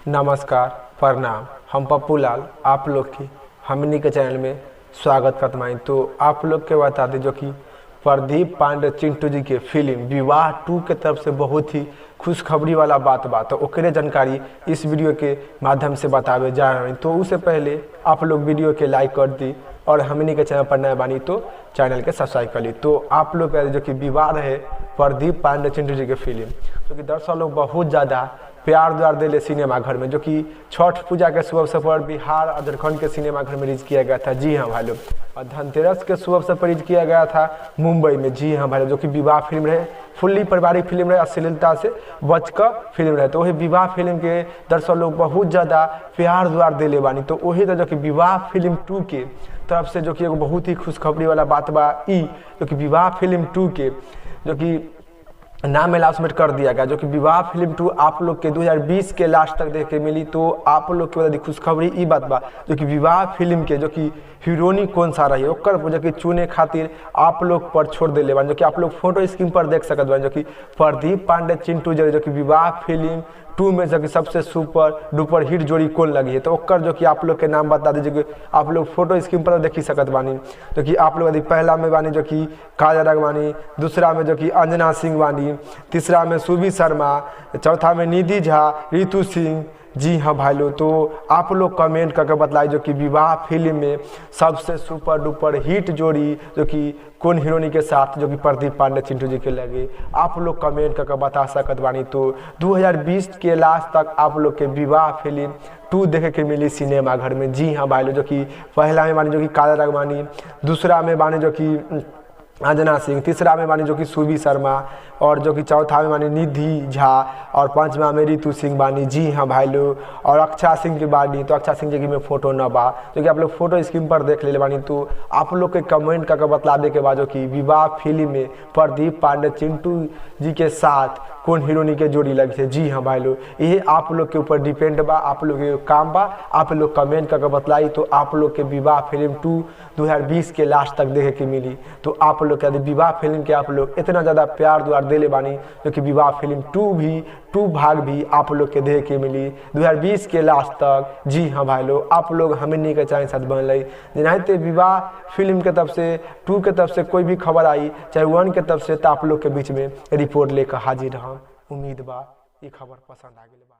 नमस्कार, प्रणाम। हम पप्पू लाल आप लोग की हमनी के चैनल में स्वागत करते हैं। तो आप लोग के बता दें जो कि प्रदीप पांडे चिंटू जी के फिल्म विवाह 2 के तरफ से बहुत ही खुशखबरी वाला बात तो ओकरे जानकारी इस वीडियो के माध्यम से बतावे जा रहे हैं। तो उससे पहले आप लोग वीडियो के लाइक कर दी और हमनी के चैनल पर नए बानी तो चैनल के सब्सक्राइब कर ली। तो आप लोग जो कि विवाह रहे प्रदीप पांडे चिंटू जी के फिल्म, जो कि दर्शक लोग बहुत ज़्यादा प्यार द्वार दिले सिनेमा घर में, जो कि छठ पूजा के शुभ अवसर पर बिहार और झारखंड के सिनेमा घर में रिलीज किया गया था। जी हाँ भाई लोग, और धनतेरस के शुभ अवसर पर रिलीज किया गया था मुंबई में। जी हाँ भाई लोग, जो कि विवाह फिल्म रहे, फुल्ली पारिवारिक फिल्म रहे, अश्लीलता से बचकर फिल्म रहे। तो वही विवाह फिल्म के दर्शक लोग बहुत ज़्यादा प्यार द्वार दिले बानी। तो वही तो जो कि विवाह फिल्म 2 के तरफ से जो कि एगो बहुत ही खुशखबरी वाला बात बा ई, जो कि विवाह फिल्म 2 के जो कि नाम अनाउंसमेंट कर दिया गया, जो कि विवाह फिल्म 2 आप लोग के 2020 के लास्ट तक देख के मिली। तो आप लोग के बता खुशखबरी ई बात बा, जो कि विवाह फिल्म के जो कि हीरोइनी कौन सा रही ओकर जो कि चुने खातिर आप लोग पर छोड़ दिले बानी, जो कि आप लोग फोटो स्क्रीन पर देख सकते बानी, जो कि प्रदीप पांडे चिंटू जो कि विवाह फिल्म 2 में जो कि सबसे सुपर डुपर हिट जोड़ी कौन लगी है। तो ओकर जो कि आप लोग के नाम बता दीजिए, आप लोग फोटो स्क्रीन पर देखी सकत बानी। जो कि आप लोग पहला में बानी जो कि काजल बानी, दूसरा में जो कि अंजना सिंह बानी, तीसरा में सुबी शर्मा, चौथा में निधि झा, रितु सिंह। जी हाँ भाई लोग, तो आप लोग कमेंट करके बताइए जो कि विवाह फिल्म में सबसे सुपर डुपर हिट जोड़ी जो कि कौन हीरोइनी के साथ जो कि प्रदीप पांडे चिंटू जी के लगे, आप लोग कमेंट करके बता सकत बानी। तो 2020 के लास्ट तक आप लोग के विवाह फिल्म 2 देखे के मिली सिनेमा घर में। जी हाँ भाई लोग, जो कि पहला में बानी जो कि काजल बानी, दूसरा में बानी जो कि अंजना सिंह, तीसरा में बानी जो कि सुबी शर्मा, और जो कि चौथा में बानी निधि झा, और पांचवा में रितु सिंह बानी। जी हाँ भाई लोग, और अक्षा सिंह की बानी। तो अक्षा सिंह जी की में फोटो न बा, जो कि आप लोग फोटो स्क्रीन पर देख ले बानी। तो आप लोग के कमेंट करके बतलावे के बाद जो कि विवाह फिल्म में प्रदीप पांडे चिंटू जी के साथ कौन हीरोइनी के जोड़ी लगी है। जी हाँ भाई लोग, ये आप लोग के ऊपर डिपेंड बा, आप लोग के काम बा, आप लोग कमेंट करके बतलाई। तो आप लोग के विवाह फिल्म 2 2020 के लास्ट तक देखे के मिली। तो आप लोग के विवाह फिल्म के आप लोग इतना ज़्यादा प्यार द्वार दिले बानी, जो कि विवाह फिल्म 2 भाग भी आप लोग के देखे के मिली 2020 के लास्ट तक। जी हाँ भाई लोग, आप लोग हमनी के चाहे साथ बनल जिनाते विवाह फिल्म के तरफ से 2 के तरफ से कोई भी खबर आई, चाहे 1 के तरफ से, तो आप लोग के बीच में रिपोर्ट लेकर हाजिर हम। उम्मीद बा ये खबर पसंद आ गई बा।